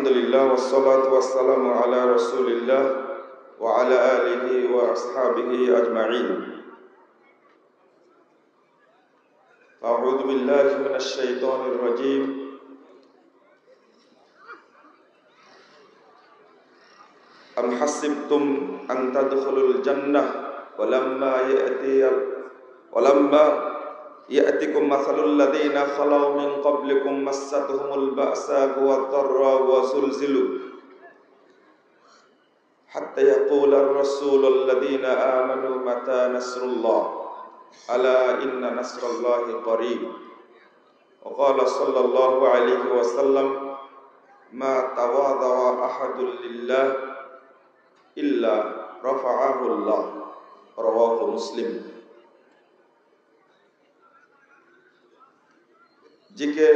আলহামদুলিল্লাহ ওয়াসসালাতু ওয়াসসালামু আলা রাসূলিল্লাহ ওয়া আলা আলিহি ওয়া আসহাবিহি আজমাইন। আউযু বিল্লাহি মিনাশ শাইতানির রাজীম। আম হাসিবতুম আন তাদখুলুল জান্নাহ ওয়ালাম্মা ইয়াতিকুম মাসালুল লাযীনা খালাউ মিন ক্বাবলিকুম মাসাতহুমুল বা'সাউ ওয়াদ-দাররাউ ওয়া যুলজিলু হাত্তা ইয়াকুলার রাসূলুল লাযীনা আমানু মাতা নাসরুল্লাহ আলা ইন্না নাসরাল্লাহি করিব। ওয়া ক্বালা সাল্লাল্লাহু আলাইহি ওয়াসাল্লাম মা তাওয়াদা'a আহাদুল লিল্লাহ ইল্লা রাফা'াহুল্লাহ, রাওয়াহু মুসলিম। জিকে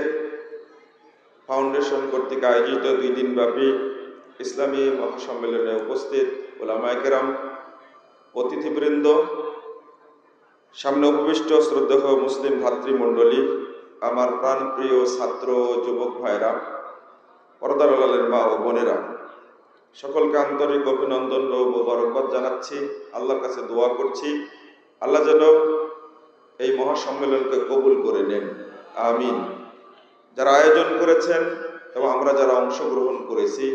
ফাউন্ডেশন কর্তৃক আয়োজিত 2 দিনব্যাপী ইসলামী মহাসম্মেলনে উপস্থিত উলামায়ে কেরাম, অতিথিবৃন্দ, সামনে উপবিষ্ট শ্রদ্ধেয় মুসলিম ভাতৃমণ্ডলী, আমার প্রাণপ্রিয় ছাত্র ও যুবক ভাইরা, পর্দার আড়ালের মা ও বোনেরা, সকলকে আন্তরিক অভিনন্দন ও মোবারকবাদ জানাচ্ছি। আল্লাহর কাছে দোয়া করছি আল্লাহ যেন এই মহাসম্মেলনকে কবুল করে নেন, আমিন। যারা আয়োজন করেছেন এবং আমরা যারা অংশগ্রহণ করেছি,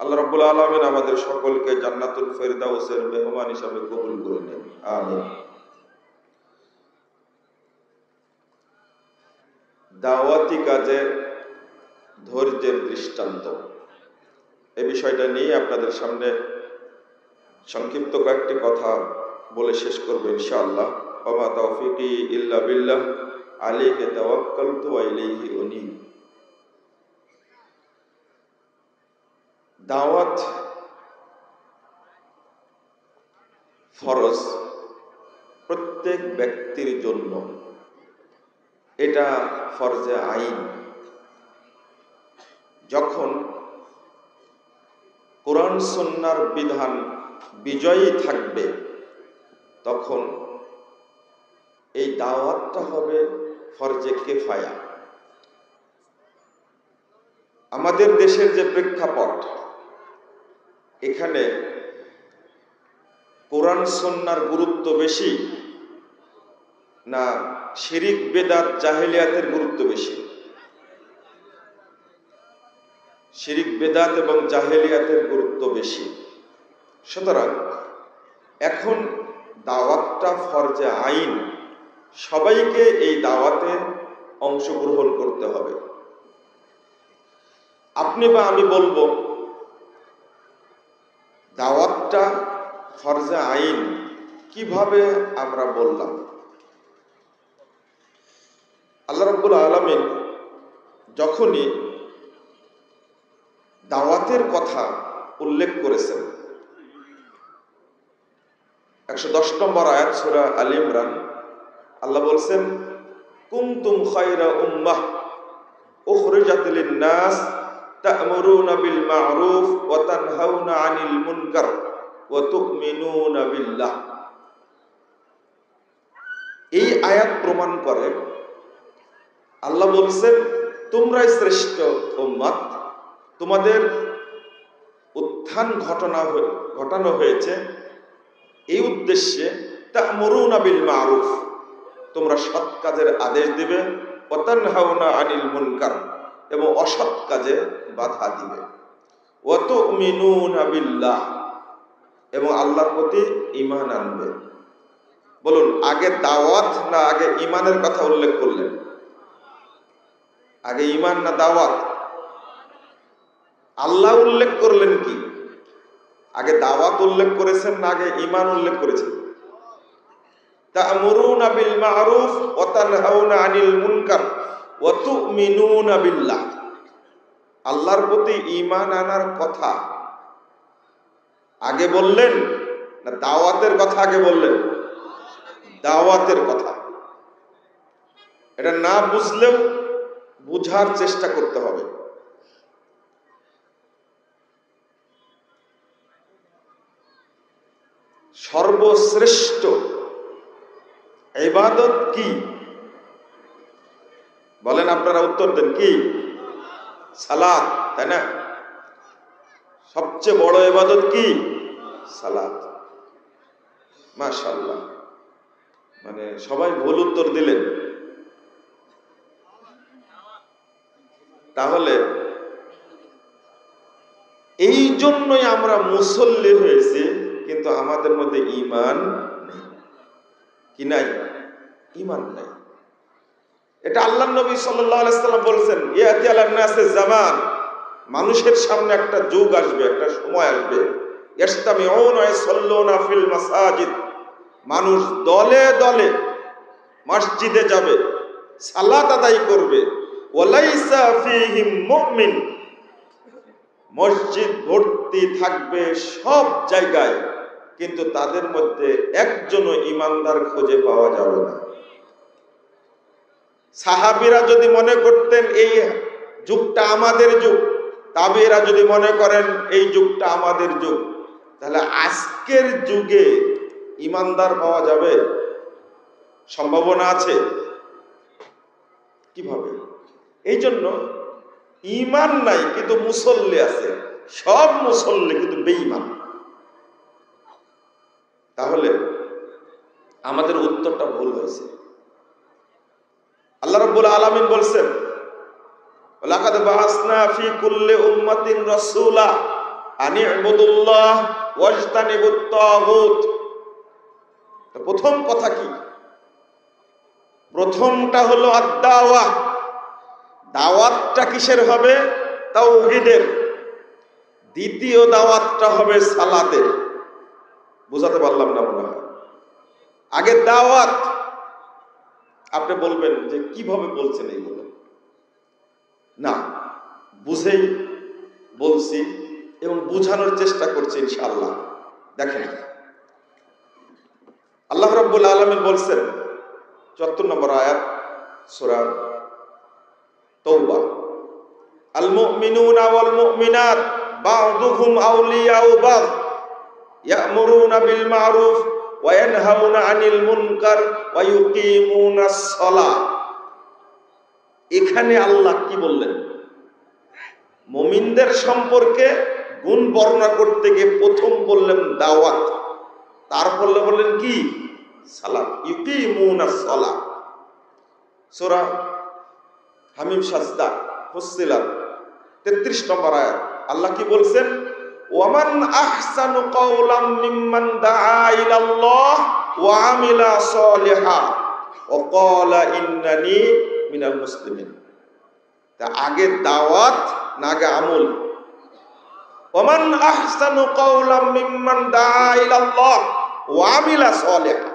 আল্লাহ রাব্বুল আলামিন আমাদের সকলকে জান্নাতুল ফেরদাউসের মেহমান হিসাবে কবুল করে নেন, আমিন। দাওয়াতি কাজে ধৈর্যের দৃষ্টান্ত, এই বিষয়টা নিয়ে আপনাদের সামনে সংক্ষিপ্ত কয়েকটি কথা বলে শেষ করব ইনশাআল্লাহ। ওয়া মা তাওফীকি ইল্লা বিল্লাহ আলাইহি তাওয়াক্কালতু ওয়া ইলাইহি উনীব। দাওয়াত ফরজ প্রত্যেক ব্যক্তির জন্য, এটা ফরজে আইন। যখন কোরআন সুন্নাহর বিধান বিজয়ী থাকবে তখন এই দাওয়াতটা হবে ফরজে কিফায়া। আমাদের দেশের যে প্রেক্ষাপট, এখানে কোরআন সুন্নাহর গুরুত্ব বেশি না শিরিক বেদাত জাহেলিয়াতের গুরুত্ব বেশি? শিরিক বেদাত এবং জাহেলিয়াতের গুরুত্ব বেশি। সুতরাং এখন দাওয়াতটা ফরজে আইন, সবাইকে এই দাওয়াতে অংশগ্রহণ করতে হবে। আপনি বা আমি বলবো দাওয়াতটা ফরজে আইন কিভাবে আমরা বললাম? আল্লাহ রাব্বুল আলামিন যখনই দাওয়াতের কথা উল্লেখ করেছেন, 110 নম্বর আয়াত সূরা আল ইমরান, আল্লাহ বলছেন কুনতুম খায়রা উম্মাহ উখরিজাত লিন-নাস তা'মুরুনা বিল মা'রুফ ওয়া তানহাউনা আনিল মুনকার ওয়া তু'মিনুনা বিল্লাহ। এই আয়াত প্রমাণ করে আল্লাহ বলছেন তোমরাই শ্রেষ্ঠ উম্মত, তোমাদের উত্থান ঘটানো হয়েছে এই উদ্দেশ্যে তা'মুরুনা বিল মা'রুফ, তোমরা সৎ কাজের আদেশ দিবে, ওয়া তানহাউনা আনিল মুনকার, এবং অসৎ কাজে বাধা দিবে, ওয়া তু'মিনুনা বিল্লাহ, এবং আল্লাহর প্রতি ঈমান আনবে। বলুন, আগে দাওয়াত না আগে ঈমানের কথা উল্লেখ করলেন? আগে ঈমান না দাওয়াত? আল্লাহ উল্লেখ করলেন কি? আগে দাওয়াত উল্লেখ করেছেন না আগে ঈমান উল্লেখ করেছেন? তা'মুরুনা বিল মা'রুফ ওয়া তানহাউনা আনিল মুনকার ওয়া তু'মিনুনা বিল্লাহ। আল্লাহর প্রতি ঈমান আনার কথা আগে বললেন না দাওয়াতের কথা আগে বললেন? দাওয়াতের কথা। এটা না বুঝলেও বুঝার চেষ্টা করতে হবে। সর্বশ্রেষ্ঠ ইবাদত কি বলেন? আপনারা উত্তর দেন। কি? সালাত, তাই না? সবচেয়ে বড় ইবাদত কি? সালাত। মাশাআল্লাহ, মানে সবাই ভুল উত্তর দিলেন। তাহলে এই জন্যই আমরা মুসল্লি হয়েছি, কিন্তু আমাদের মধ্যে ঈমান নেই। কি নাই? ঈমান নাই। এটা আল্লাহর নবী সাল্লাল্লাহু আলাইহি সাল্লাম বলেছেন, ইয়াতি আলান নাসে জামান, মানুষের সামনে একটা যুগ আসবে, একটা সময় আসবে, ইয়াসতামিউনা ইয়াসাল্লুনা ফিল মাসাজিদ, মানুষ দলে দলে মসজিদে যাবে, সালাত আদায় করবে, ওয়ালাইসা ফীহিম মুমিন, মসজিদ ভর্তি থাকবে সব জায়গায়, কিন্তু তাদের মধ্যে একজনও ঈমানদার খুঁজে পাওয়া যাবে না। সাহাবীরা যদি মনে করতেন এই যুগটা আমাদের যুগ, তাবেঈরা যদি মনে করেন এই যুগটা আমাদের যুগ, তাহলে আজকের যুগে ঈমানদার পাওয়া যাবে? সম্ভাবনা আছে? কিভাবে? এই জন্য ঈমান নাই কিন্তু মুসল্লি আছে, সব মুসল্লি কিন্তু বেঈমান। তাহলে আমাদের উত্তরটা ভুল হয়েছে। আল্লাহ রাব্বুল আলামিন বলছেন, লাকাদ বাআসনা ফি কুল্লি উম্মাতিন রাসূলা আনি ইবুদুল্লাহ ওয়াজতানিবুত তাগুত। তো প্রথম কথা কি? প্রথমটা হলো আদ-দাওয়া। দাওয়াতটা কিসের হবে? তাওহীদের। দ্বিতীয় দাওয়াতটা হবে সালাতের। বুঝাতে পারলাম না মনে হয়। আগে দাওয়াত। আপনি বলবেন যে কিভাবে বলছেন এইগুলো? না, বুঝেই বলছি এবং বুঝানোর চেষ্টা করছি ইনশাআল্লাহ। দেখেন, আল্লাহ রাব্বুল আলামিন বলছেন ৭৪ নম্বর আয়াত সূরা তাওবা, আল মুমিনুনা ওয়াল মুমিনাত বা'দুহুম আউলিয়াউ বা'দ ইয়া'মুরুনা বিল মা'রুফ ওয়া ইয়ানহাউনা আনিল মুনকার ওয়া ইউকিমুনাস সালাহ। এখানে আল্লাহ কি বললেন? মুমিনদের সম্পর্কে গুণ বর্ণনা করতে গিয়ে প্রথম বললেন দাওয়াত, তারপর বললেন কি? সালাত। ইউকিমুনাস সালাহ। সূরা হামিম সাজদা ফুসসিলাত ৩৩ নম্বর আয়াত আল্লাহ কি বলছেন? ওয়ামান আহসানু কাওলাম মিম্মান দাআ ইলাল্লাহ ওয়া আমিলা সলিহা ওয়া ক্বালা ইন্নানি মিনাল মুসলিমিন। তা আগে দাওয়াত না আগে আমল? ওয়ামান আহসানু কাওলাম মিম্মান দাআ ইলাল্লাহ ওয়া আমিলা সলিহা।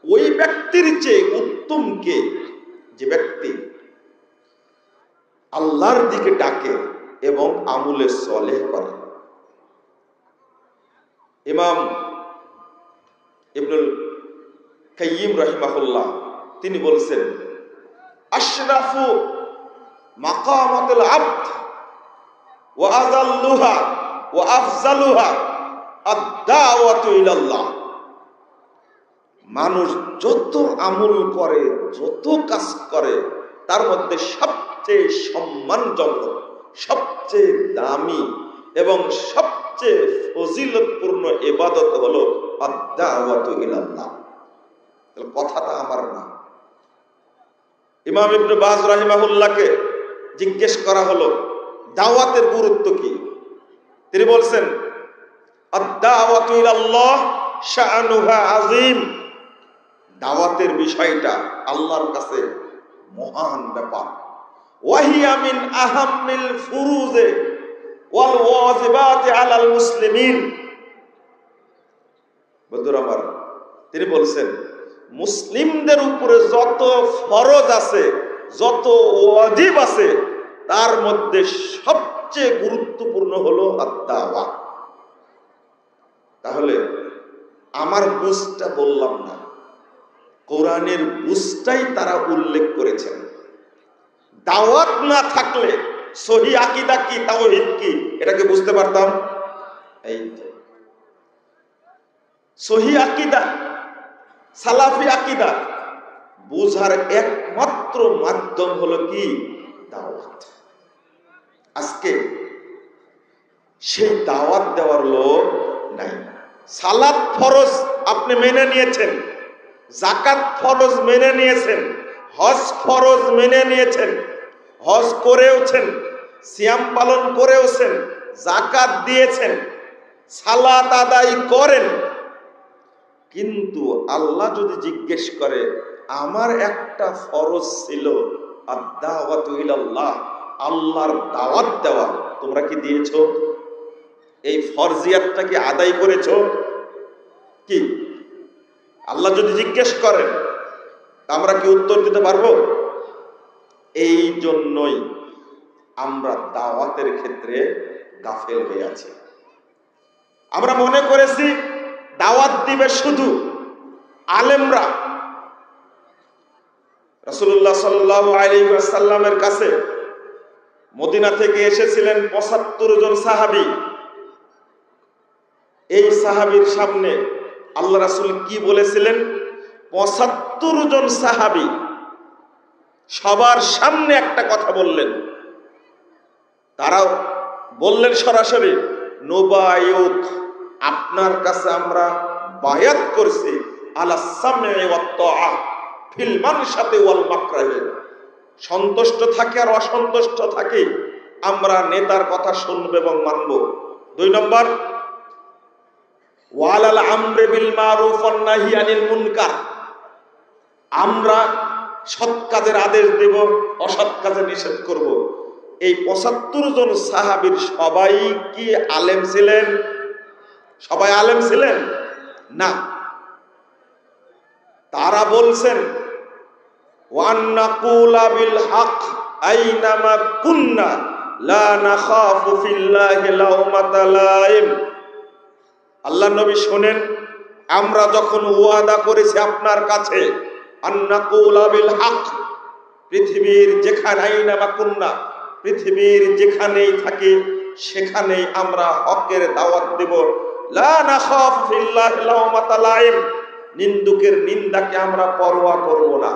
ওই ব্যক্তির চেয়ে উত্তম কে? যে ব্যক্তি আল্লাহর দিকে ডাকে এবং আমলে সলেহ করে। ইমাম ইবনুল কাইয়িম রাহিমাহুল্লাহ তিনি বলছেন, আশরাফু মাকামাতুল আবদ ওয়া আযাল্লুহা ওয়া আফজালুহা আদ-দাওয়াতু ইলাল্লাহ। মানুষ যত আমল করে, যত কাজ করে, তার মধ্যে সবচেয়ে সম্মানজনক, সবচেয়ে দামি এবং সবচেয়ে ফজিলতপূর্ণ ইবাদত হলো আদ-দাওয়াতু ইলাল্লাহ। তাহলে কথাটা আমার না। ইমাম ইবনে বাজ রাহিমাহুল্লাহকে জিজ্ঞেস করা হলো দাওয়াতের গুরুত্ব কি? তিনি বলছেন, আদ-দাওয়াতু ইলাল্লাহ শাআনুহা আযীম। দাওয়াতের বিষয়টা আল্লাহর কাছে মহান ব্যাপার। ওয়াহিয়া মিন আহাম্মিল ফুরুজে ওয়াল ওয়াজিবাতি আলাল মুসলিমিন। বন্ধুরা আমার, তিনি বলছেন মুসলিমদের উপরে যত ফরজ আছে, যত ওয়াজিব আছে, তার মধ্যে সবচেয়ে গুরুত্বপূর্ণ হলো আদ-দাওয়া। তাহলে আমার বুঝটা বললাম না, কোরআনের বুঝটাই তারা উল্লেখ করেছেন। দাওয়াত না থাকলে সহিহ আকীদা কি, তাওহীদ কি, এটাকে বুঝতে পারতাম? এই সহিহ আকীদা, সালাফি আকীদা বুঝার একমাত্র মাধ্যম হলো কি? দাওয়াত। আজকে সেই দাওয়াত দেওয়ার লোক নাই। সালাত ফরজ আপনি মেনে নিয়েছেন, যাকাত ফরজ মেনে নিয়েছেন, হজ ফরজ মেনে নিয়েছেন, হজ করেওছেন, সিয়াম পালন করেওছেন, যাকাত দিয়েছেন, সালাত আদায় করেন, কিন্তু আল্লাহ যদি জিজ্ঞেস করে আমার একটা ফরজ ছিল আদ-দাওয়াতু ইলাল্লাহ, আল্লাহর দাওয়াত দেওয়া, তোমরা কি দিয়েছো? এই ফরজিয়াতটা কি আদায় করেছো? কি আল্লাহ যদি জিজ্ঞেস করেন আমরা কি উত্তর দিতে পারবো? এই জন্যই আমরা দাওয়াতের ক্ষেত্রে গাফেল হয়ে আছি। আমরা মনে করেছি দাওয়াত দিবে শুধু আলেমরা। রাসূলুল্লাহ সাল্লাল্লাহু আলাইহি ওয়াসাল্লামের কাছে মদিনা থেকে এসেছিলেন ৭৫ জন সাহাবী। এই সাহাবীর সামনে আল্লাহ রাসূল কি বলেছিলেন? ৭৫ জন সাহাবী সবার সামনে একটা কথা বললেন। তারাও বললেন সরাসরি, নুবায়ুক, আপনার কাছে আমরা বায়াত করছি আলা সামঈ ওয়াত তাআ ফিল মানশাতি ওয়াল মাকরাহি, সন্তুষ্ট থাকে আর অসন্তুষ্ট থাকে আমরা নেতার কথা শুনব এবং মানব। ২ নম্বর, ওয়ালাল আমরি বিল মারুফ ওয়ান নাহি আনিল মুনকার, আমরা সৎ কাজের আদেশ দেব, অসৎ কাজে নিষেধ করব। এই ৭৫ জন সাহাবীর সবাই কি আলেম ছিলেন? সবাই আলেম ছিলেন না। তারা বলছেন ওয়ান নাকুলা বিল হক আইনামা কুন্না লা নাখাফু ফিল্লাহি লাউমাতা লাইম। আল্লাহ নবী শুনেন, আমরা যখন ওয়াদা করেছি আপনার কাছে আন্নাকুলা বিল হক, পৃথিবীর যেখানে আইনামা কুন্না, পৃথিবীর যেখানেই থাকি সেখানেই আমরা হকের দাওয়াত দেব, লা নাখাফু ফিল্লাহি লাউমাতা লাইম, নিন্দুকের নিন্দাকে আমরা পরোয়া করব না।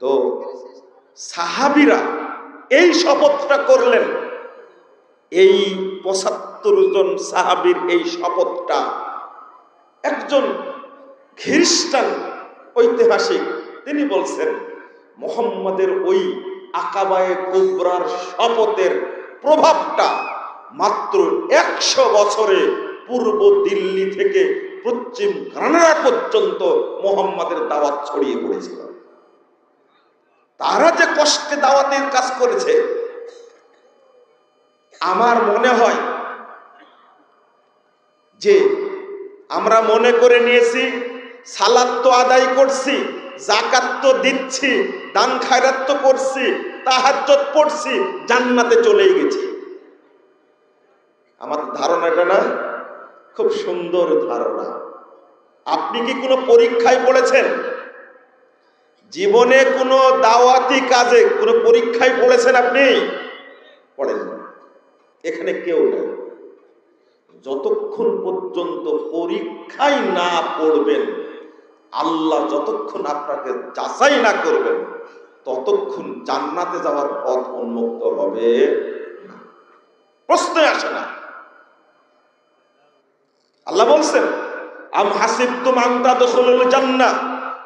তো সাহাবীরা এই শপথটা করলেন। এই ৭৫ জন সাহাবীর এই শপথটা একজন খ্রিস্টান ঐতিহাসিক তিনি বলছেন মুহাম্মাদের ওই আকাবায়ে কুবরার শপথের প্রভাবটা মাত্র ১০০ বছরে পূর্ব দিল্লি থেকে পশ্চিম কানাডা পর্যন্ত মুহাম্মাদের দাওয়াত ছড়িয়ে পড়েছিল। তারা যে কষ্টে দাওয়াতের কাজ করেছে, আমার মনে হয় যে আমরা মনে করে নিয়েছি সালাত তো আদায় করছি, যাকাত তো দিচ্ছি, দান খায়রাত তো করছি, তাহাজ্জুদ পড়ছি, জান্নাতে চলেই গেছি। আমার ধারণাটা না খুব সুন্দর ধারণা। আপনি কি কোনো পরীক্ষায় পড়েছেন? জীবনে কোনো দাওয়াতি কাজে কোনো পরীক্ষায় পড়েছেন? আপনি পড়েন না, এখানে কেউ নেই। যতক্ষণ পর্যন্ত পরীক্ষায় না পড়বেন, আল্লাহ যতক্ষণ আপনাকে যাচাই না করবেন, ততক্ষণ জান্নাতে যাওয়ার পথ উন্মুক্ত হবে না, প্রশ্নই আসে না। আল্লাহ বলছেন আম হাসিবতুম আন তাদখুলুল জান্নাহ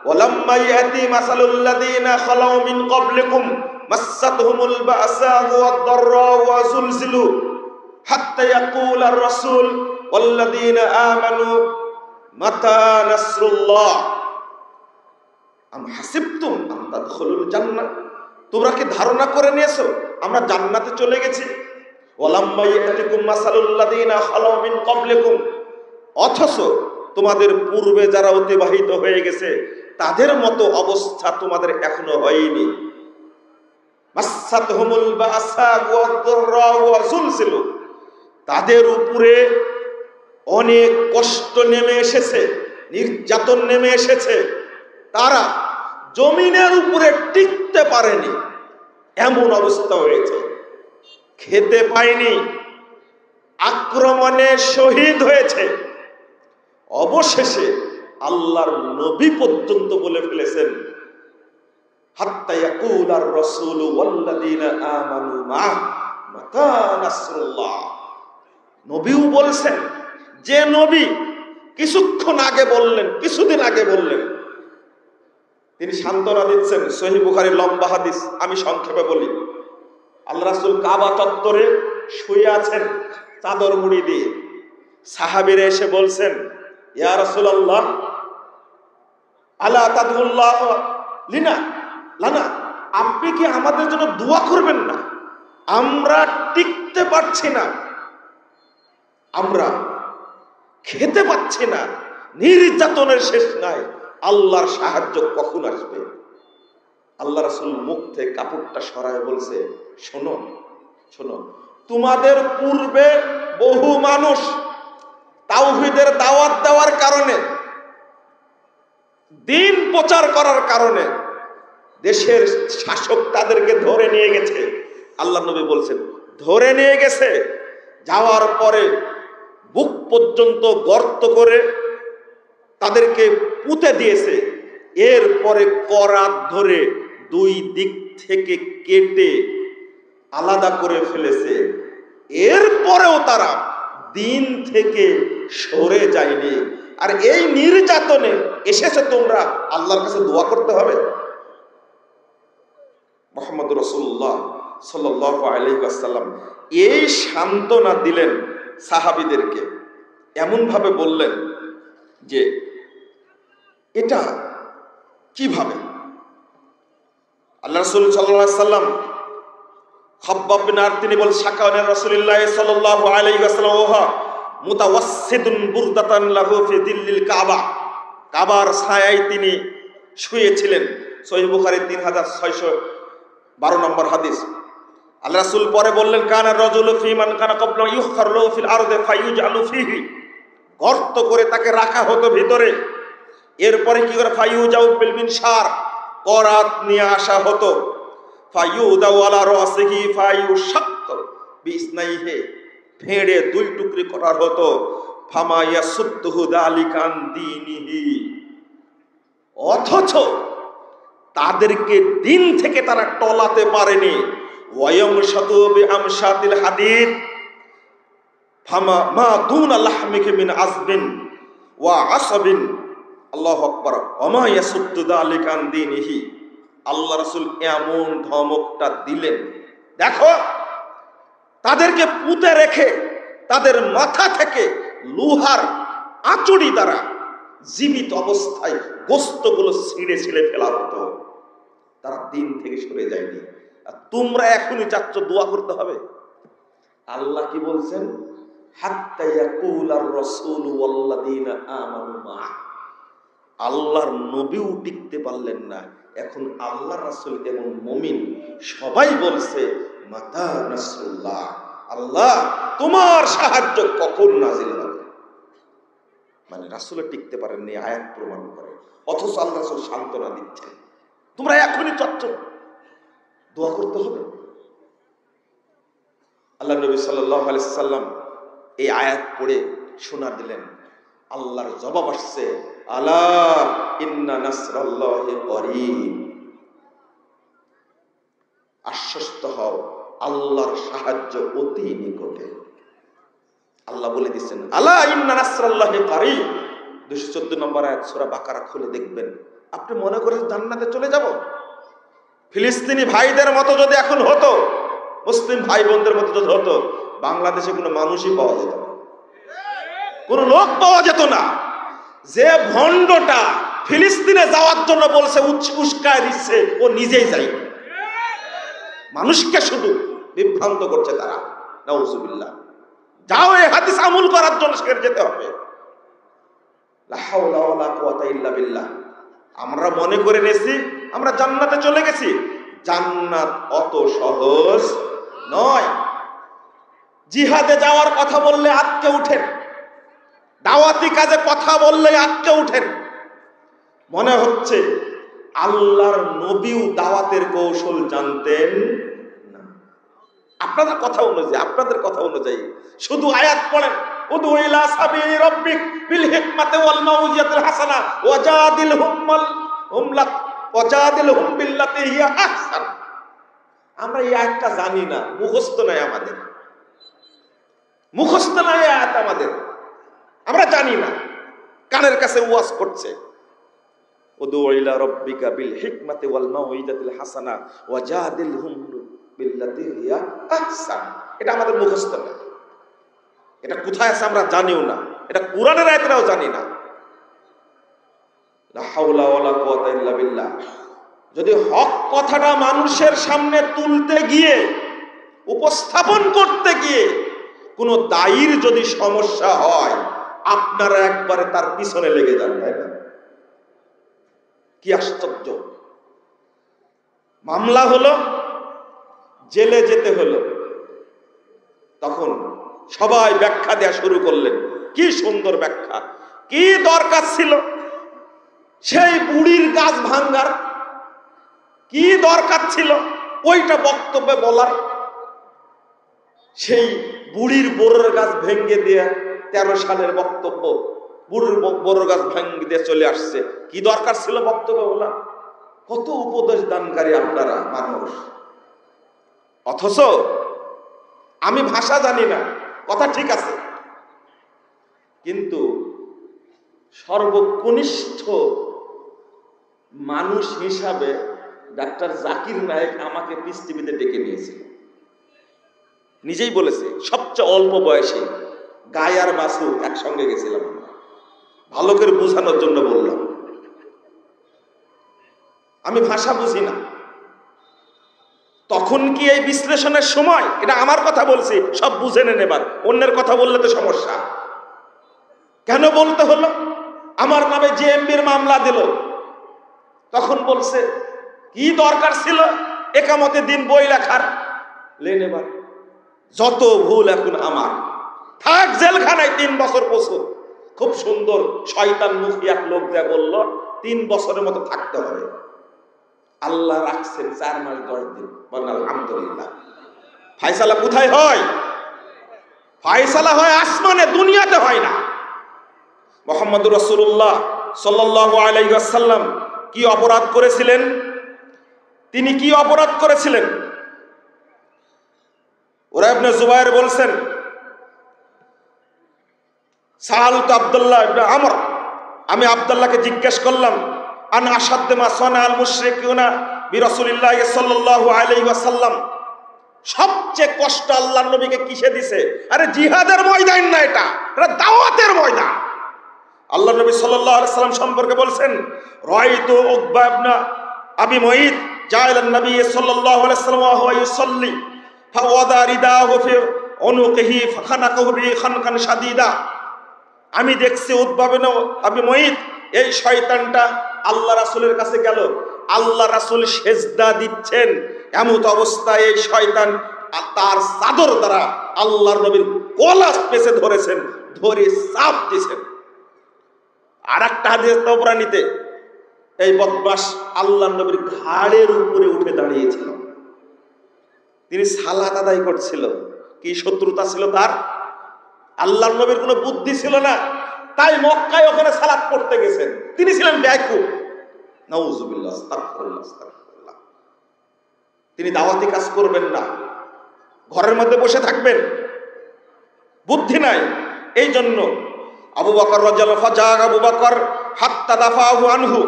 ওয়ালাম্মা ইয়াতি মাসালুল লাযিনা খালাউ মিন ক্বাবলিকুম মাসাতহুমুল বাসাউ ওয়াদ-দাররাউ ওয়া যুলজিলু হাত্তা ইয়াকুলার রাসূল ওয়াল্লাযিনা আমানু মাতা নাসরুল্লাহ। আম হাসিবতুম আন তাদখুলুল জান্নাহ, তোমরা কি ধারণা করে নিয়েছো আমরা জান্নাতে চলে গেছি? ওয়ালাম্মা ইয়াতিকুম মাসালুল লাযিনা খালাউ মিন ক্বাবলিকুম, অথচ তোমাদের পূর্বে যারা অতিবাহিত হয়ে গেছে তাদের মতো অবস্থা তোমাদের এখনো হয়নি। মাসাতহুমুল বাসা ওয়াদ-দাররাউ ওয়া যুলজিলু, তাদের উপরে অনেক কষ্ট নেমে এসেছে, নির্যাতন নেমে এসেছে, তারা জমিনের উপরে টিকতে পারেনি, এমন অবস্থা হয়েছে, খেতে পায়নি, আক্রমণে শহীদ হয়েছে। অবশেষে আল্লাহর নবী পর্যন্ত বলে ফেলেছেন হাত্তা ইয়াকুলার রাসূলু ওয়াল্লাযিনা আমানু মা মাতা নাসরুল্লাহ। নবীও বলছেন, যে নবী কিছুক্ষণ আগে বললেন, কিছুদিন আগে বললেন, তিনি সান্ত্বনা দিচ্ছেন। সহিহ বুখারীর লম্বা হাদিস, আমি সংক্ষেপে বলি। আল্লাহ রাসূল কাবা চত্বরে শুয়ে আছেন চাদর মুড়ি দিয়ে। সাহাবীরা এসে বলছেন, ইয়া রাসূলুল্লাহ আলা তাদউল্লাহ লিনা লানা, আপনি কি আমাদের জন্য দোয়া করবেন না? আমরা টিকতে পারছি না, আমরা খেতে পাচ্ছি না, নির্যাতনের শেষ নাই, আল্লাহর সাহায্য কখন আসবে? আল্লাহ রাসূল মুখ থেকে কাপড়টা সরায় বলছে, শোনো শোনো, তোমাদের পূর্বে বহু মানুষ তাওহীদের দাওয়াত দেওয়ার কারণে, দিন প্রচার করার কারণে দেশের শাসক তাদেরকে ধরে নিয়ে গেছে। আল্লাহ নবী বলছেন, ধরে নিয়ে গেছে, যাওয়ার পরে বুক পর্যন্ত গর্ত করে তাদেরকে পুঁতে দিয়েছে। এরপরে করাত ধরে দুই দিক থেকে কেটে আলাদা করে ফেলেছে। এরপরেও তারা দিন থেকে সরে যায়নি। আর এই নির্যাতনে এসেছে তোমরা, আল্লাহর কাছে দোয়া করতে হবে। মুহাম্মদ রাসূলুল্লাহ সাল্লাল্লাহু আলাইহি ওয়াসাল্লাম এই সান্ত্বনা দিলেন সাহাবীদেরকে, এমন ভাবে বললেন যে এটা কিভাবে? আল্লাহ রাসূল সাল্লাল্লাহু আলাইহি ওয়াসাল্লাম খাব্বাব বিন আরত তিনি বল শাকাওয়া রাসূলুল্লাহ সাল্লাল্লাহু আলাইহি ওয়াসাল্লাম ওয়া মুতাওয়াসসিদুন বুরদাতান লাহু ফি দিল্লিল কাবা, কাবার ছায়ায় তিনি শুয়েছিলেন। সহিহ বুখারী 3612 নম্বর হাদিস। আল্লাহ রাসূল পরে বললেন, কানা রাজুলু ফি মান কানা ক্বাবলা ইউখখার লাহু ফিল আরদি ফায়ুজআলু ফিহি, গর্ত করে তাকে রাখা হতো ভিতরে। এরপরে কি করে? ফায়ুজাউ বিল মিনশার, করাত নিয়ে আসা হতো। ফায়ুদাউ আলা রাসিহি ফায়ুশাক্কু বিসনাইহি, ফেড়ে দুই টুকরি করা হতো। ফামা ইয়াসুদ্দুহু যালিকা আন দীনিহি, অথচ তাদেরকে দিন থেকে তারা টলাতে পারেনি। ওয়ায়ামশাতু বিআমশাতিল হাদিদ ফামা মা দুনা লাহমিহি মিন আযবিন ওয়া আসাবিন, আল্লাহু আকবার, ওমা ইয়াসুদ্দু যালিকা আন দীনিহি। আল্লাহ রাসূল এমন ধমকটা দিলেন, দেখো তাদেরকে পুঁতে রেখে তাদের মাথা থেকে লোহার আঁচড়ি দ্বারা জীবিত অবস্থায় গোস্তগুলো ছিঁড়ে ছিঁড়ে ফেলা হতো। তারা দিন থেকে সরে যায়নি। আর তোমরা এখনই চাচ্ছ দোয়া করতে হবে। আল্লাহ কি বলছেন? হাত্তা ইয়াকুলার রাসূলু ওয়াল্লাযীনা আমানু মা, আল্লাহর নবীও টিকতে পারলেন না, এখন আল্লাহর রাসূল এবং মুমিন সবাই বলছে মাতা নাসরুল্লাহ, আল্লাহ তোমার সাহায্য কখন নাজিল হবে? মানে রাসূল টিকতে পারেননি, আয়াত প্রমাণ করে। অথচ আল্লাহ রাসূল সান্ত্বনা দিচ্ছেন, তোমরা এখনই চাচ্ছ দোয়া করতে হবে। আল্লাহ নবী সাল্লাল্লাহু আলাইহি সাল্লাম এই আয়াত পড়ে শোনা দিলেন। আল্লাহর জবাব আসছে, আলা ইন্না নাসরাল্লাহি করিব, আশ্বস্ত হও, আল্লাহর সাহায্য অতি নিকটে। আল্লাহ বলে দিচ্ছেন, আলা ইন্না নাসরাল্লাহি করিব। 214 নম্বর আয়াত সূরা বাকারা খুলে দেখবেন। আপনি মনে করেন জান্নাতে চলে যাব? ফিলিস্তিনি ভাইদের মতো যদি এখন হতো, মুসলিম ভাই বোনদের মতো যদি হতো, বাংলাদেশে কোনো মানুষই পাওয়া যেত না, কোন লোক পাওয়া যেত না। যে ভণ্ডটা ফিলিস্তিনে যাওয়ার জন্য বলছে, উস্কায় দিচ্ছে, ও নিজেই যাই, মানুষকে শুধু বিভ্রান্ত করছে তারা। নাউজুবিল্লাহ। যাও এই হাদিস আমল করার জন্য সেখানে যেতে হবে। লা হাওলা ওয়ালা কুওয়াতা ইল্লা বিল্লাহ। আমরা মনে করে নিয়েছি আমরা জান্নাতে চলে গেছি। জান্নাত অত সহজ নয়। জিহাদে যাওয়ার কথা বললে আটকে উঠেন, দাওয়াতি কাজে কথা বললে আটকে উঠেন। মনে হচ্ছে আল্লাহর নবীও দাওয়াতের কৌশল জানতেন না। আপনাদের কথা অনুযায়ী শুধু আয়াত পড়েন, উদু ইলা সাবিলি রাব্বিক বিল হিকমাতি ওয়াল মাউইজাতিল হাসানা ওয়াজাদিলহুম বিল্লাতি হিয়া আহসান। আমরা এই আয়াতটা জানি না, মুখস্থ নাই আমাদের, মুখস্থ নাই আয়াত আমাদের, আমরা জানি না। কানের কাছে ওয়াজ করছে, উদু ইলা রাব্বিকা বিল হিকমাতি ওয়াল মাউইদাতিল হাসানা ওয়াজাদিলহুম বিল্লাতি হিয়া আহসান। এটা আমাদের মুখস্থ না, এটা কোথায় আছে আমরা জানিও না, এটা কোরআনের আয়াতটাও জানি না। লা হাওলা ওয়ালা কুওয়াতা ইল্লা বিল্লাহ। যদি হক কথাটা মানুষের সামনে তুলতে গিয়ে, উপস্থাপন করতে গিয়ে কোনো দায়ীর যদি সমস্যা হয়, আপনারা একবারে তার পিছনে লেগে যান, তাই না? কি আশ্চর্য! মামলা হলো, জেলে যেতে হলো, তখন সবাই ব্যাখ্যা দেয়া শুরু করলেন। কি সুন্দর ব্যাখ্যা! কি দরকার ছিল সেই বুড়ির গাছ ভাঙ্গার? কি দরকার ছিল ওইটা বক্তব্যে বলার? সেই বুড়ির বড়র গাছ ভেঙ্গে দিয়ে 13 সালের বক্তব্য, বুড়ির বড়র গাছ ভেঙ্গে দিয়ে চলে আসছে। কি দরকার ছিল বক্তব্য বলা? কত উপদেশ দানকারী আপনারা মানুষ, অথচ আমি ভাষা জানি না, কথা ঠিক আছে, কিন্তু সর্বকনিষ্ঠ মানুষ হিসাবে ডাক্তার জাকির নায়েক আমাকে পিস টিভিতে ডেকে নিয়েছিল। নিজেই বলেছে, সবচেয়ে অল্প বয়সে গায় আর বাসু একসঙ্গে গেছিলাম, ভালো করে বোঝানোর জন্য বললাম। আমি ভাষা বুঝি না, তখন কি এই বিশ্লেষণের সময়? এটা আমার কথা বলছি, সব বুঝে নেন। এবার অন্যের কথা বললে তো সমস্যা। কেন বলতে হলো? আমার নামে জেএমবির মামলা দিল, তখন বলছে কি দরকার ছিল একামতে দিন বই লেখার? লেন এবার যত ভুল এখন আমার, থাক জেলখানায় 3 বছর বছর। খুব সুন্দর শয়তান মুখী এক লোক যা বলল 3 বছরের মতো থাকতে হবে। আল্লাহ রাখছেন 4 মাস 10 দিন, বলেন আলহামদুলিল্লাহ। ফায়সালা কোথায় হয়? ফায়সালা হয় আসমানে, দুনিয়াতে হয় না। মুহাম্মদুর রাসূলুল্লাহ সাল্লাল্লাহু আলাইহি ওয়াসাল্লাম কি অপরাধ করেছিলেন? তিনি কি অপরাধ করেছিলেন? ওরা ইবনে জুবায়ের বলছেন, সাআলতু আব্দুল্লাহ ইবনে আমর, আমি আব্দুল্লাহকে জিজ্ঞেস করলাম, আন আশাদ্দ মা সানাল মুশরিকুনা বিরাসূলিল্লাহ সাল্লাল্লাহু আলাইহি ওয়াসাল্লাম, সবচেয়ে কষ্ট আল্লাহর নবীকে কিসে দিছে? আরে জিহাদের ময়দান না, এটা দাওয়াতের ময়দান। আল্লাহর নবী সাল্লাল্লাহু আলাইহি ওয়াসাল্লাম সম্পর্কে বলছেন, রাআইতু উকবা ইবনে আবি মুঈত জাআলান নবী সাল্লাল্লাহু আলাইহি ওয়াসাল্লাম ওয়া হুয়া ইউসাল্লি ফাওয়াদা রিদাহু ফি উনুকিহি ফাখানাকাহু বি খানকান শাদীদা। আমি দেখছি উকবা ইবনে আবি মুঈত, এই শয়তানটা আল্লাহ রাসূলের কাছে গেল, আল্লাহ রাসূল সেজদা দিচ্ছেন, এমন অবস্থায় এই শয়তান তার চাদর দ্বারা আল্লাহর নবীর গলা পেঁচে ধরেছেন, ধরে চাপ দিয়েছেন। আর একটা হাদিস তাবরানীতে, এই বদমাশ আল্লাহর নবীর ঘাড়ের উপরে উঠে দাঁড়িয়েছিল। তিনি সালাত আদায় করছিল। কি শত্রুতা ছিল তার? আল্লাহর নবীর কোনো বুদ্ধি ছিল না, তাই মক্কায় ওখানে সালাত পড়তে গেছেন। তিনি ছিলেন বেয়াকুব। নাউজুবিল্লাহ, আস্তাগফিরুল্লাহ, আস্তাগফিরুল্লাহ। তিনি দাওয়াতি কাজ করবেন না, ঘরের মধ্যে বসে থাকবেন, বুদ্ধি নাই। এই জন্য আবু বকর রাদিয়াল্লাহু আনহু, ফাজা আবু বকর হাত্তা দাফাহু আনহু,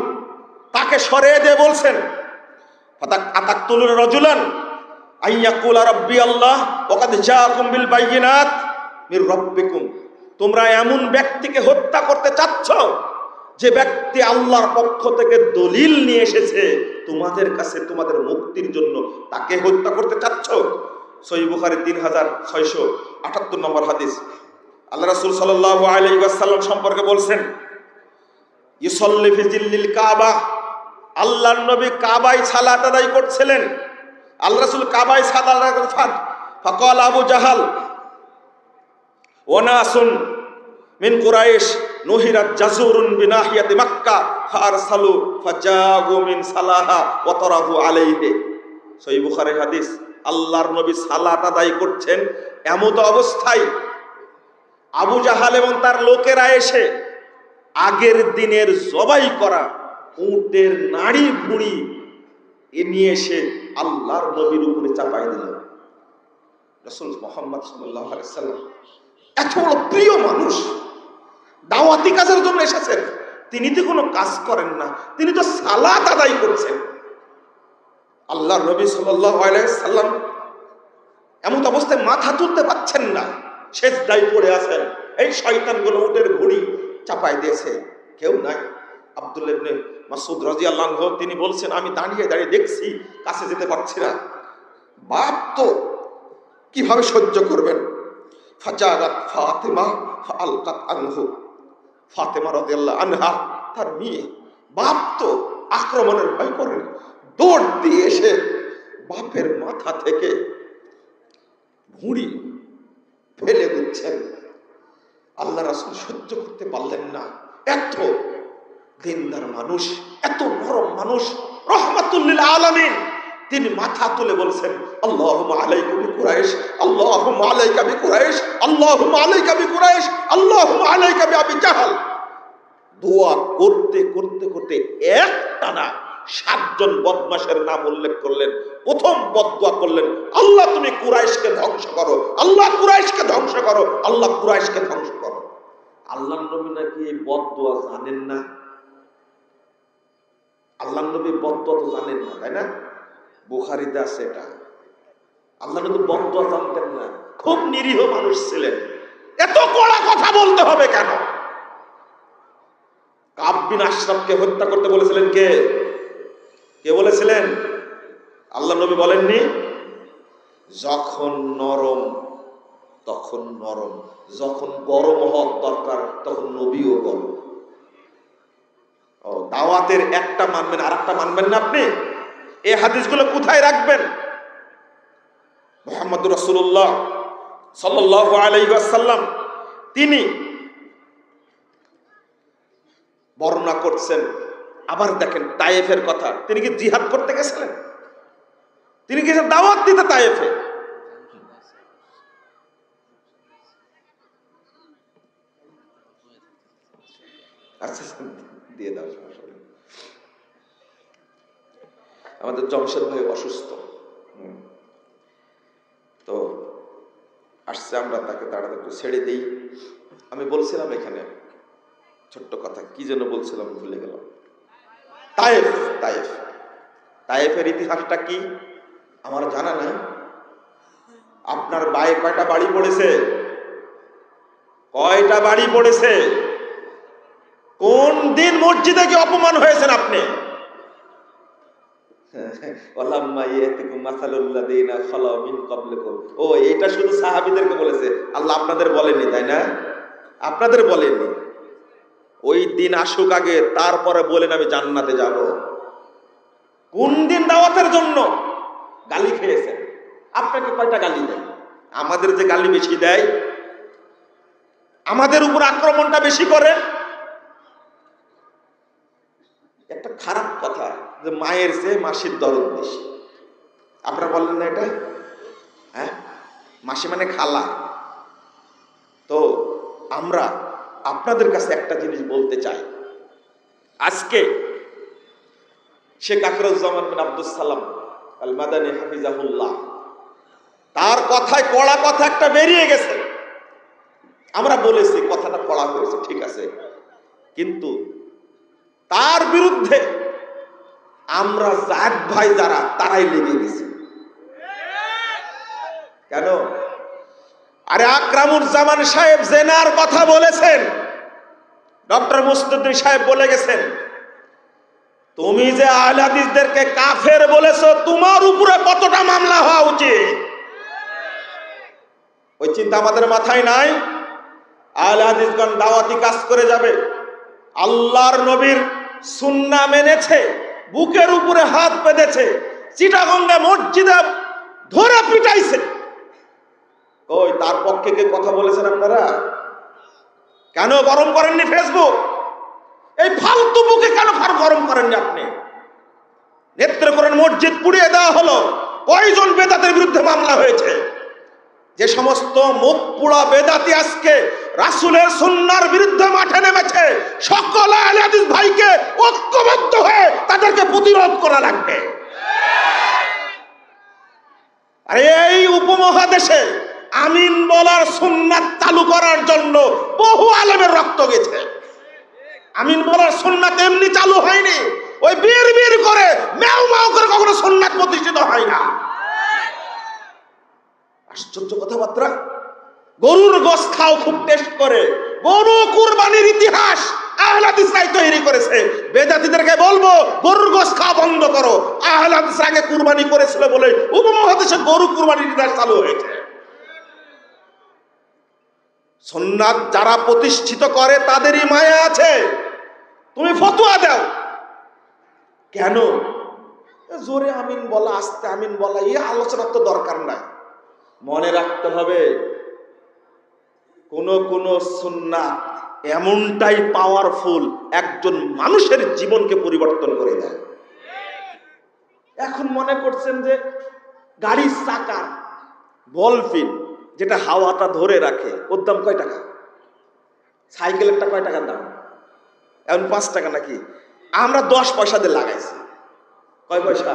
তাকে সরিয়ে দিয়ে বলছেন, ফাতাক আতাকতুলুর রাজুলান আইয়াকুলা রাব্বি আল্লাহ ওয়া কাদ জাআকুম বিল বাইয়িনাত মির রাব্বিকুম। তোমরা এমন ব্যক্তিকে হত্যা করতে চাচ্ছ যে ব্যক্তি আল্লাহর পক্ষ থেকে দলিল নিয়ে এসেছে তোমাদের কাছে তোমাদের মুক্তির জন্য, তাকে হত্যা করতে চাচ্ছ। সহিহ বুখারী 3678 নম্বর হাদিস। আল্লাহ রাসূল সাল্লাল্লাহু আলাইহি ওয়াসাল্লাম সম্পর্কে বলছেন, ইউসাল্লি ফি জিল্লিল কাবা, আল্লাহর নবী কাবায় সালাত আদায় করছিলেন। আল্লাহ রাসূল কাবায় সালাত আদায় করছেন। ফাকাল আবু জাহাল ওয়া নাসুন মিন কুরাইশ নুহিরাত জাজুরুন বিনাহিয়াতি মক্কা ফারসালু ফাজাগু মিন সালাহা ওয়া তারাহু আলাইহি। সহিহ বুখারী হাদিস। আল্লাহর নবী সালাত আদায় করছেন, এমন অবস্থায় আবু জাহাল এবং তার লোকেরা এসে আগের দিনের জবাই করা উটের নাড়ি ভুঁড়ি নিয়ে এসে আল্লাহর নবীর উপরে চাপাই দিল। রাসূল মুহাম্মদ সাল্লাল্লাহু আলাইহি সাল্লাম এত বড় প্রিয় মানুষ, দাওয়াতি কাজের জন্য এসেছেন, তিনি তো কোনো কাজ করেন না, তিনি তো সালাত আদায় করছেন। আল্লাহর নবী সাল্লাল্লাহু আলাইহি সাল্লাম এমন অবস্থায় মাথা তুলতে পারছেন না, সেজদায় পড়ে আছেন। এই শয়তানগুলো উটের ঘুড়ি চাপাই দিয়েছে, কেউ নাই। আব্দুল্লাহ ইবনে মাসউদ রাদিয়াল্লাহু আনহু তিনি বলছেন, আমি দাঁড়িয়ে দাঁড়িয়ে দেখছি, কাছে যেতে পারছি না। বাপ তো কিভাবে সহ্য করবেন? ফাজারাত ফাতিমা ফাআলকাত আনহু, ফাতিমা রাদিয়াল্লাহু আনহা তার মেয়ে, বাপ তো আক্রমণের ভয় করেন, দৌড় দিয়ে এসে বাপের মাথা থেকে ঘুড়ি ফেলে দিচ্ছেন। আল্লাহ রাসূল সহ্য করতে পারলেন না। এত দিনদার মানুষ, এত নরম মানুষ, রাহমাতুল লিল আলামিন, তিনি মাথা তুলে বলছেন, আল্লাহুম্মা আলাইকা বিকুরাইশ, আল্লাহুম্মা আলাইকা বিকুরাইশ, আল্লাহুম্মা আলাইকা বিকুরাইশ, আল্লাহুম্মা আলাইকা বিআবি জাহল। দোয়া করতে করতে করতে একটানা 7 জন বদমাশের নাম উল্লেখ করলেন। প্রথম বদদুয়া করলেন, আল্লাহ তুমি কুরাইশকে ধ্বংস করো, আল্লাহ কুরাইশকে ধ্বংস করো, আল্লাহ কুরাইশকে ধ্বংস করো। আল্লাহর নবী নাকি এই বদদুয়া জানেন না? আল্লাহর নবী বদদুয়া তো জানেন না, তাই না? বুখারীতে আছে এটা। আল্লাহ নবী বদদুয়া জানতেন না, খুব নিরীহ মানুষ ছিলেন। এত কড়া কথা বলতে হবে কেন? কাব বিন আশরাফকে হত্যা করতে বলেছিলেন কে? কে বলেছিলেন? আল্লাহ নবী বলেননি? যখন নরম তখন নরম, যখন গরম হওয়ার দরকার তখন নবীও গরম। দাওয়াতের একটা মানবেন আর একটা মানবেন না আপনি? এই হাদিসগুলো কোথায় রাখবেন? মুহাম্মদুর রাসূলুল্লাহ সাল্লাল্লাহু আলাইহি ওয়াসাল্লাম তিনি বর্ণনা করছেন। আবার দেখেন তায়েফের কথা, তিনি কি জিহাদ করতে গেছিলেন? তিনি গেছেন দাওয়াত দিতে তায়েফে। আচ্ছা দিয়ে দাও। আমাদের জমশেদ ভাই অসুস্থ, তো আসছে, আমরা তাকে তাড়াতাড়ি একটু ছেড়ে দিই। আমি বলছিলাম এখানে ছোট্ট কথা, কি যেন বলছিলাম ভুলে গেলাম। তায়েফ, তায়েফ, তায়েফের ইতিহাসটা কি আমার জানা নাই। আপনার বায়ে কয়টা বাড়ি পড়েছে? কয়টা বাড়ি পড়েছে? কোন দিন মসজিদে গিয়ে অপমান হয়েছেন আপনি? ও এটা শুধু সাহাবীদেরকে বলেছে, আল্লাহ আপনাদের বলেননি, তাই না? আপনাদের বলেননি। ওই দিন আসুক আগে, তারপরে বলেন আমি জান্নাতে যাব। কোন দিন দাওয়াতের জন্য গালি খেয়েছেন? আপনাকে কয়টা গালি দেয়? আমাদের যে গালি বেশি দেয়, আমাদের উপর আক্রমণটা বেশি করে। একটা খারাপ কথা যে মায়ের চেয়ে মাসির দরদ বেশি। আপনারা বললেন না এটা? হ্যাঁ, মাসি মানে খালা। তো আমরা আপনাদের কাছে একটা জিনিস বলতে চাই। আজকে শেখ আকরুজ্জামান বিন আব্দুস সালাম আল মাদানী হাফিজাহুল্লাহ, তার কথায় কড়া কথা একটা বেরিয়ে গেছে। আমরা বলেছি কথাটা কড়া হয়েছে, ঠিক আছে, কিন্তু তার বিরুদ্ধে আমরা জাত ভাই যারা, তারাই লেগে গেছি। কেন? আরে আকরামুজ্জামান সাহেব জেনার কথা বলেছেন, ডক্টর মুস্তাফিজ সাহেব বলে গেছেন, তুমি যে আহলে হাদিসদেরকে কাফের বলেছো, তোমার উপরে কতটা মামলা হওয়া উচিত? ওই চিন্তা আমাদের মাথায় নাই। আহলে হাদিসগণ দাওয়াতি কাজ করে যাবে, আল্লাহর নবীর সুন্নাহ মেনেছে, বুকের উপরে হাত বেঁধেছে, চিটাগঙ্গা মসজিদে ধরে পিটাইছে। ওই তার পক্ষে কে কথা বলেছেন আপনারা? কেন গরম করেননি ফেসবুক? এই ফালতু বুকে কেন গরম করেননি আপনি? নেত্রকোনার মসজিদ পুড়িয়ে দেওয়া হলো, কয়জন বেদাতের বিরুদ্ধে মামলা হয়েছে? যে সমস্ত মুখ পোড়া বেদাতি আজকে রাসূলের সুন্নাহর বিরুদ্ধে মাঠে নেমেছে, সকল আহলে হাদিস ভাইকে ঐক্যবদ্ধ হয়ে তাদেরকে প্রতিরোধ করা লাগবে। আরে এই উপমহাদেশে আমিন বলার সুন্নাত চালু করার জন্য বহু আলেমের রক্ত গেছে। আমিন বলার সুন্নাত এমনি চালু হয়নি, ওই বীর বীর করে ম্যাও ম্যাও করে কখনো সুন্নাত প্রতিষ্ঠিত হয় না। আশ্চর্য কথাবার্তা। গরুর গোশ খাও খুব টেস্ট করে, গরু কুরবানির ইতিহাস আহলে হাদিসরাই তৈরি করেছে। বেদাতীদেরকে বলবো গরুর গোশ খাওয়া বন্ধ করো। আহলে হাদিসরা আগে কুরবানি করেছিল বলে উপমহাদেশে গরু কুরবানির ইতিহাস চালু হয়েছে। সুন্নাত যারা প্রতিষ্ঠিত করে তাদেরই মায়া আছে। তুমি ফতোয়া দাও কেন? জোরে আমিন বলা, আস্তে আমিন বলা, এই আলোচনার তো দরকার নাই। মনে রাখতে হবে কোন কোন সুন্নাত এমনটাই পাওয়ারফুল, একজন মানুষের জীবনকে পরিবর্তন করে দেয়। এখন মনে করছেন যে গাড়ির চাকা বলফিন যেটা হাওয়াটা ধরে রাখে ওর দাম কয় টাকা? সাইকেলেরটা কয় টাকার দাম? এখন 5 টাকা নাকি? আমরা 10 পয়সা দিয়ে লাগাইছি। কয় পয়সা?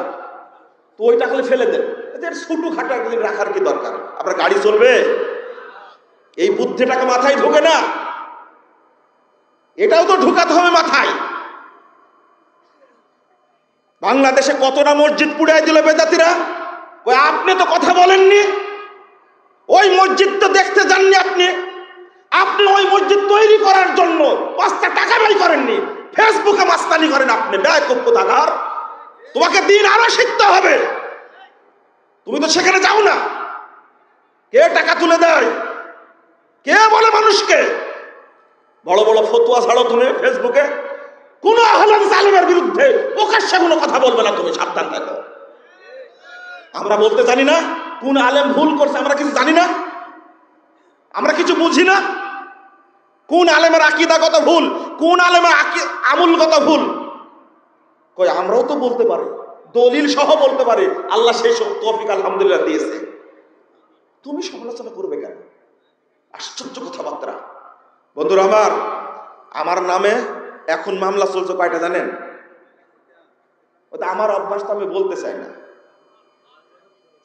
তো ওই টাকা ফেলে দেন, এদের ছোটো খাটো একদিন রাখার কি দরকার? আপনার গাড়ি চলবে? এই বুদ্ধিটাকে মাথায় ঢোকে না, এটাও তো ঢুকাতে হবে মাথায়। বাংলাদেশে কতটা মসজিদ পুড়াই দিল বেদাতিরা, ওই আপনি তো কথা বলেননি। ওই মসজিদ তো দেখতে যাননি আপনি। আপনি ওই মসজিদ তৈরি করার জন্য 5টা টাকা ব্যয় করেননি, ফেসবুকে মাস্তানি করেন আপনি। বেয়াকুব কোথাকার, তোমাকে দিন আরো শিখতে হবে। তুমি তো সেখানে যাও না। কে টাকা তুলে দেয়? কে বলে মানুষকে? বড় বড় ফতোয়া ছাড়ো তুমি ফেসবুকে। কোন আহলে হাদিস আলেমের বিরুদ্ধে প্রকাশ্যে কোনো কথা বলবে না, তুমি সাবধান থাকো। আমরা বলতে জানি না কোন আলেম ভুল করছে, আমরা কিছু জানি না, আমরা কিছু বুঝি না। কোন আলেমের আকীদাগত ভুল, কোন আলেমের আমলগত ভুল, কই আমরাও তো বলতে পারি, দলিল সহ বলতে পারি। আল্লাহ সেই সব তৌফিক আলহামদুলিল্লাহ দিয়েছে। তুমি সমালোচনা করবে কেন? আশ্চর্য কথাবার্তা। বন্ধুরা আমার নামে এখন মামলা চলছে কয়টা জানেন? ওটা আমার অভ্যাস, তো আমি বলতে চাই না।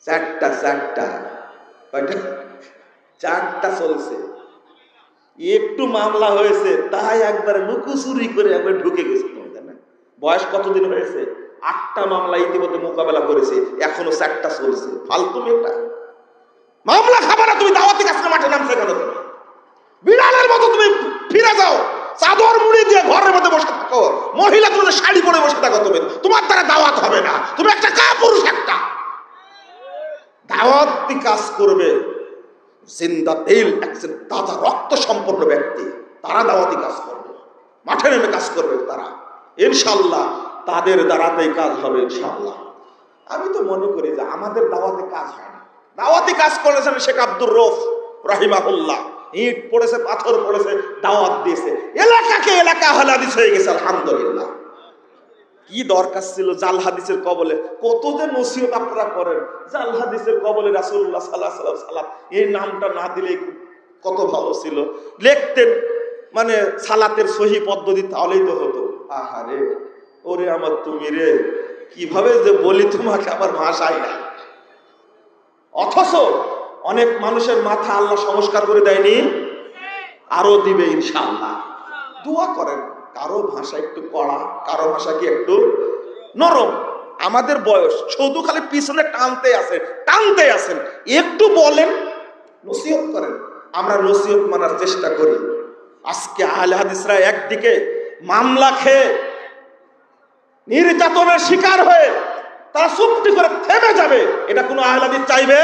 4টা কয়টা? 4টা চলছে। একটু মামলা হয়েছে তাই একবার লুকোচুরি করে একবার ঢুকে গেছে। বয়স কতদিন হয়েছে? 8টা মামলা ইতিমধ্যে মোকাবেলা করেছে, এখনো 4টা চলছে। ফালতু মেয়েটা মামলা খাবার, তুমি দাওয়াতি কাজকে মাঠে নামছে কেন? তুমি বিড়ালের মতো তুমি ফিরে যাও, চাদর মুড়ি দিয়ে ঘরের মধ্যে বসে থাকো। মহিলা তুমি শাড়ি পরে বসে থাকো, তুমি তোমার দ্বারা দাওয়াত হবে না। তুমি একটা কাপুরুষ, একটা দাওয়াতি কাজ করবে জিন্দা তেল, একজন তাজা রক্ত সম্পন্ন ব্যক্তি, তারা দাওয়াতি কাজ করবে, মাঠে নেমে কাজ করবে তারা। ইনশাআল্লাহ তাদের দ্বারাতেই কাজ হবে ইনশাআল্লাহ। আমি তো মনে করি যে আমাদের দাওয়াতে কাজ হয় না। দাওয়াতি কাজ করেছেন শেখ আব্দুর রউফ রাহিমাহুল্লাহ, ইট পড়েছে, পাথর পড়েছে, দাওয়াত দিয়েছে, এলাকাকে এলাকা আহলে হাদিস হয়ে গেছে আলহামদুলিল্লাহ। কি দরকার ছিল জাল হাদিসের কবলে? কত যে নসিহত আপনারা করেন, জাল হাদিসের কবলে রাসূলুল্লাহ সাল্লাল্লাহু আলাইহি ওয়াসাল্লাম, এই নামটা না দিলে কত ভালো ছিল। লিখতেন মানে সালাতের সহি পদ্ধতি, তাহলেই তো হতো। আহারে ওরে আমার তুমি রে, কিভাবে যে বলি তোমাকে আমার ভাষাই না। অথচ অনেক মানুষের মাথা আল্লাহ সংস্কার করে দেয়নি, আরো দিবে ইনশাআল্লাহ। দোয়া করেন। কারো ভাষা একটু কড়া, কারো ভাষা কি একটু নরম। আমাদের বয়স শুধু খালি পিছনে টানতে আছেন। একটু বলেন, নসিহত করেন। আমরা নসিহত মানার চেষ্টা করি। আজকে আহলে হাদিসরা একদিকে মামলা খেয়ে নির্যাতনের শিকার হয়ে তারা চুক্তি করে থেমে যাবে, এটা কোনো আহলে হাদিস চাইবে?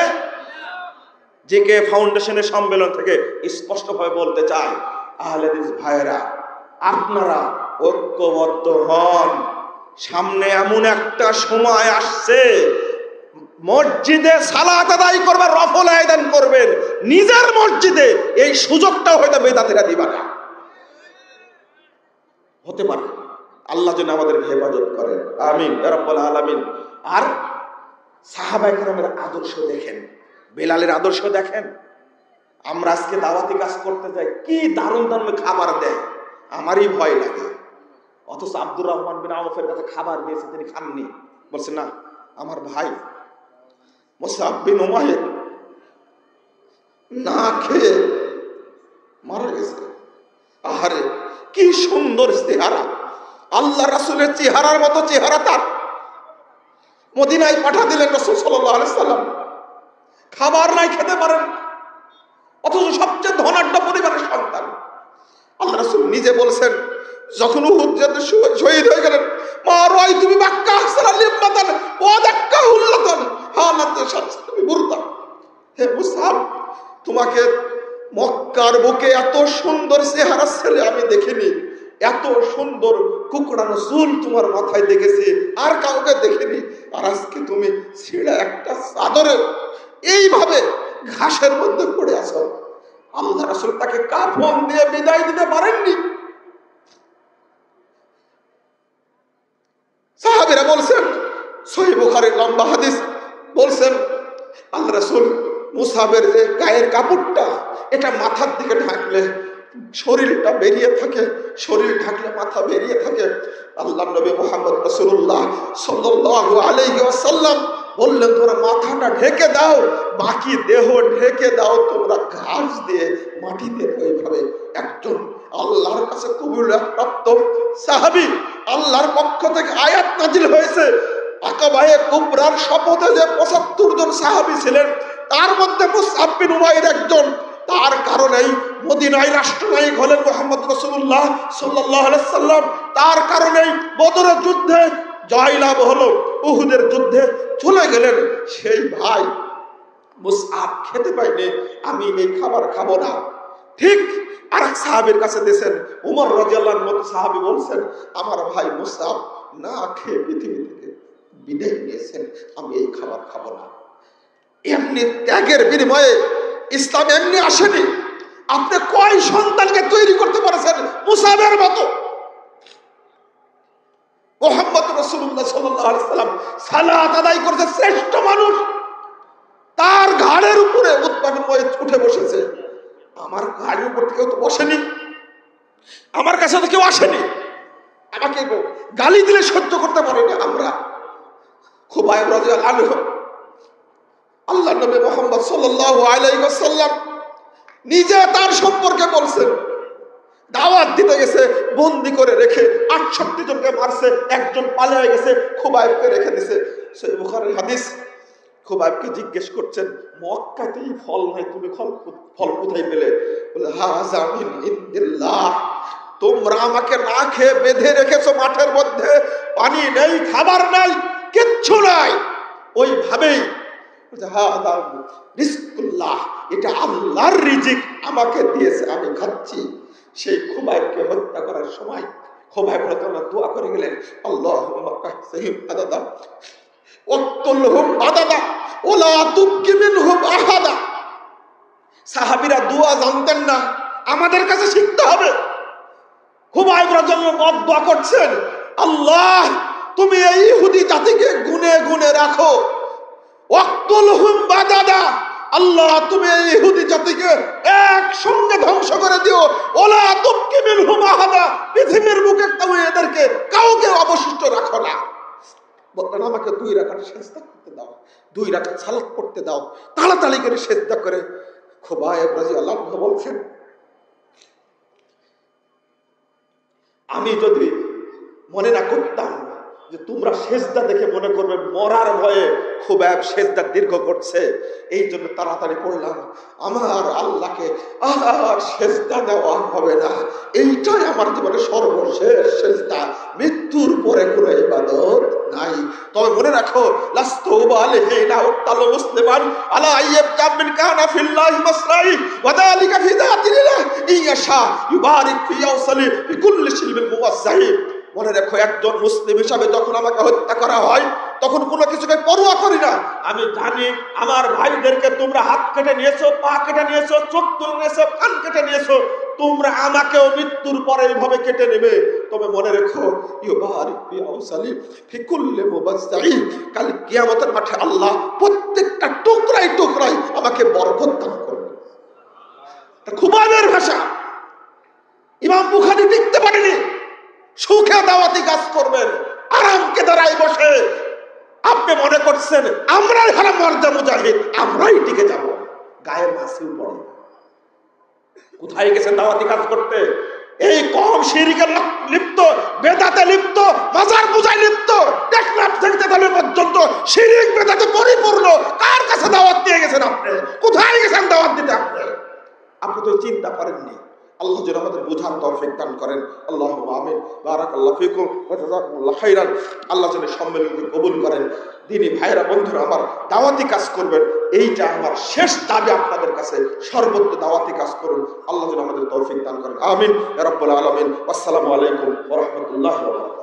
জেকে ফাউন্ডেশনের সম্মেলন থেকে স্পষ্টভাবে বলতে চাই, আহলে হাদিস ভাইয়েরা আপনারা ঐক্যবদ্ধ হন। সামনে এমন একটা সময় আসছে, মসজিদে সালাত আদায় করবেন, রফল আয়োজন করবেন নিজের মসজিদে, এই সুযোগটাও হয়তো বেদাতিরা দিবা না, হতে পারে। আল্লাহ যেন আমাদের হেফাজত করেন, আমিন ইয়া রাব্বাল আলামিন। আর সাহাবায়ে কেরামের আদর্শ দেখেন, বেলালের আদর্শ দেখেন। আমরা আজকে দাওয়াতি কাজ করতে যাই, কি দারুণ দারুণ খাবার দেয়, আমারই ভয় লাগে। অথচ আব্দুর রহমান বিন আওফের কাছে খাবার দিয়েছে, তিনি খাননি। বলছে না, আমার ভাই মুসআব বিন উমাইর না খেয়ে মারা গেছে। আহারে কি সুন্দর চেহারা, আল্লাহ রাসূলের চেহারার মতো চেহারা তার। মদিনায় পাঠা দিলেন রাসূল সাল্লাল্লাহু আলাইহি সাল্লাম, খাবার নাই, খেতে পারেন, অথচ সবচেয়ে ধনাঢ্য পরিবারের সন্তান। আল্লাহ রাসূল নিজে বলছেন যখন উহুদ যুদ্ধে শহীদ হয়ে গেলেন, মা রাই তুমি বাক্কা হাসান লিম্মাতান ওয়া দাক্কা হুল্লাতান হালাত শামসুল বুরদা। হে মুসআব, তোমাকে মক্কার বুকে এত সুন্দর চেহারা ছেলে আমি দেখিনি, এত সুন্দর কুকড়ানো চুল তোমার মাথায় দেখেছি, আর কাউকে দেখিনি। আর আজকে তুমি ছিঁড়া একটা চাদরে এইভাবে ঘাসের মধ্যে পড়ে আছো। আল্লাহ রাসূল তাকে কাফন দিয়ে বিদায় দিতে পারেননি। সাহাবীরা বলছেন, সহিহ বুখারীর লম্বা হাদিস বলছেন, আল্লাহ রাসূল মুসআবের যে গায়ের কাপড়টা এটা মাথার দিকে ঢাকলে শরীরটা বেরিয়ে থাকে, শরীর ঢাকলে মাথা বেরিয়ে থাকে। আল্লাহ নবী মুহাম্মদ রাসূলুল্লাহ সাল্লাল্লাহু আলাইহি ওয়াসাল্লাম বললেন, তোমরা মাথাটা ঢেকে দাও, বাকি দেহ ঢেকে দাও তোমরা ঘাস দিয়ে, মাটি দিয়ে। ওইভাবে একজন আল্লাহর কাছে কবুলিয়ত প্রাপ্ত সাহাবী, আল্লাহর পক্ষ থেকে আয়াত নাজিল হয়েছে। আকাবায়ে কুবরার শপথে যে ৭৫ জন সাহাবী ছিলেন তার মধ্যে মুসআব বিন উমাইর একজন। তার কারণেই মদিনায় রাষ্ট্রনায়ক হলেন মুহাম্মদ রাসূলুল্লাহ সাল্লাল্লাহু আলাইহি সাল্লাম। তার কারণেই বদরের যুদ্ধে জয়লাভ হলো, উহুদের যুদ্ধে চলে গেলেন। সেই ভাই মুসআব খেতে পাইনি, আমি এই খাবার খাবো না। ঠিক আরেক সাহাবীর কাছে দিয়েছেন, উমর রাদিয়াল্লাহু আনহু মতো সাহাবী বলছেন, আমার ভাই মুসআব না খেয়ে পৃথিবী থেকে বিদায় নিয়েছেন, আমি এই খাবার খাবো না। এমনি ত্যাগের বিনিময়ে ইসলাম এমনি আসেনি। আপনি কয় সন্তানকে তৈরি করতে পারছেন মুসআবের মতো? মুহাম্মদ রাসূলুল্লাহ সাল্লাল্লাহু আলাইহি সাল্লাম সালাত আদায় করতে শ্রেষ্ঠ মানুষ, তার ঘাড়ের উপরে উৎপাদন উঠে বসেছে। আমার ঘাড়ের উপর কেউ তো বসেনি, আমার কাছে তো কেউ আসেনি, আমাকে গালি দিলে সহ্য করতে পারি না আমরা। খুবাইব রাদিয়াল্লাহু আনহু, আল্লাহ নবী মুহাম্মদ সাল্লাল্লাহু আলাইহি ওয়াসাল্লাম নিজে তার সম্পর্কে বলছেন, দাওয়াত দিতে গেছে, বন্দি করে রেখে ৬৮ জনকে মারছে, একজন পালিয়ে গেছে, খুবাইবকে রেখে দিছে। সহিহ বুখারীর হাদিস। খুবাইবকে জিজ্ঞেস করছেন, মক্কাতেই ফল নাই, তুমি ফল কোথায় পেলে? বলে, হাযা মিন ইনদিল্লাহ, তোমরা আমাকে না খেয়ে বেঁধে রেখেছো মাঠের মধ্যে, পানি নেই, খাবার নাই, কিচ্ছু নাই। ওইভাবেই রিজকুল্লাহ, এটা আল্লাহর রিজিক, আমাকে দিয়েছে, আমি খাচ্ছি। সেই খুবাইবকে হত্যা করার সময় খুবাইব রাদিয়াল্লাহু দোয়া করে গেলেন, আল্লাহুম্মা কাহসিহিম আদাদা ওয়াকতুলহুম আদাদা ওয়ালা তুবকি মিনহুম আহাদা। সাহাবীরা দোয়া জানতেন না, আমাদের কাছে শিখতে হবে। খুবাইব রাদিয়াল্লাহু দোয়া করছেন, আল্লাহ তুমি এই ইহুদি জাতিকে গুনে গুনে রাখো, ওয়াকতুলহুম বাদাদা, আল্লাহ তুমি এই ইহুদি জাতিকে একসঙ্গে ধ্বংস করে দিও, ওলা তুবকি মিনহুম আহাদা, পৃথিবীর বুকে তুমি এদেরকে কাউকে অবশিষ্ট রাখো না। বলতেন, আমাকে 2 রাকাত সিজদা করতে দাও, 2 রাকাত সালাত পড়তে দাও। তাড়াতাড়ি করে সিজদা করে খুবাইব রাদিয়াল্লাহু আনহু বলছেন, আমি যদি মনে না করতাম যে তোমরা সেজদা দেখে মনে করবে মরার ভয়ে খুবাইব সেজদা দীর্ঘ করছে, এই জন্য তাড়াতাড়ি পড়লাম, আমার আল্লাহকে আর সেজদা দেওয়া হবে না, এইটাই আমার জীবনে সর্বশেষ সেজদা, মৃত্যুর পরে কোনো ইবাদত নাই। তবে মনে রাখো, লাস্তু বালিহিনা ওয়াক্তালু মুসলিমান আলা আইয়াব জামিন কানা ফিল্লাহি মাসরাই ওয়া যালিকা ফি যাতিল্লাহ ইয়াশা ইউবারিক ফি ইয়াউসালি ফি কুল্লি শিলবিল মুওয়াজ্জাহি। মনে রাখো, একজন মুসলিম হিসাবে যখন আমাকে হত্যা করা হয় তখন কোনো কিছুকে পরোয়া করি না। আমি জানি আমার ভাইদেরকে তোমরা হাত কেটে নিয়েছো, পা কেটে নিয়েছো, চোখ তুলে নিয়েছো, কান কেটে নিয়েছো, তোমরা আমাকেও মৃত্যুর পরে এইভাবে কেটে নেবে। তবে মনে রেখো, ইউবারিক ফি আউসালি ফি কুল্লি মুওয়াজ্জাহি, কাল কিয়ামতের মাঠে আল্লাহ প্রত্যেকটা টুকরায় টুকরায় আমাকে বরকত দান করবে। খুবাইবের ভাষা। ইমাম বুখারী লিখতে পারেনি, সুখে দাওয়াতি কাজ করবেন, আরামকে দাঁড়ায় বসে আপনি মনে করছেন আমরাই হলো মর্দা মুজাহিদ, আমরাই টিকে যাব, গায়ের মাছেও পড়ে। কোথায় গেছেন দাওয়াতি কাজ করতে? এই কম শিরকে লিপ্ত, বেদাতে লিপ্ত, মাজার পূজায় লিপ্ত, টেকনাফ থেকে তেতালি পর্যন্ত শিরিক বেদাতে পরিপূর্ণ। কার কাছে দাওয়াত দিয়ে গেছেন আপনি? কোথায় গেছেন দাওয়াত দিতে আপনি? আপনি তো চিন্তা করেননি। আল্লাহ যেন আমাদের বোঝার তৌফিক দান করেন। আল্লাহুম্মা আমিন। বারাকাল্লাহু ফিকুম ওয়া জাযাকুমুল্লাহু খাইরান। আল্লাহ যেন সম্মেলনকে কবুল করেন। দিনী ভাইরা বন্ধুরা আমার, দাওয়াতি কাজ করবেন, এইটা আমার শেষ দাবি আপনাদের কাছে। সর্বত্র দাওয়াতি কাজ করুন। আল্লাহ যেন আমাদের তৌফিক দান করেন। আমিন ইয়া রাব্বাল আলামিন। আসসালামু আলাইকুম ওয়া রাহমাতুল্লাহি ওয়া বারাকাতুহু।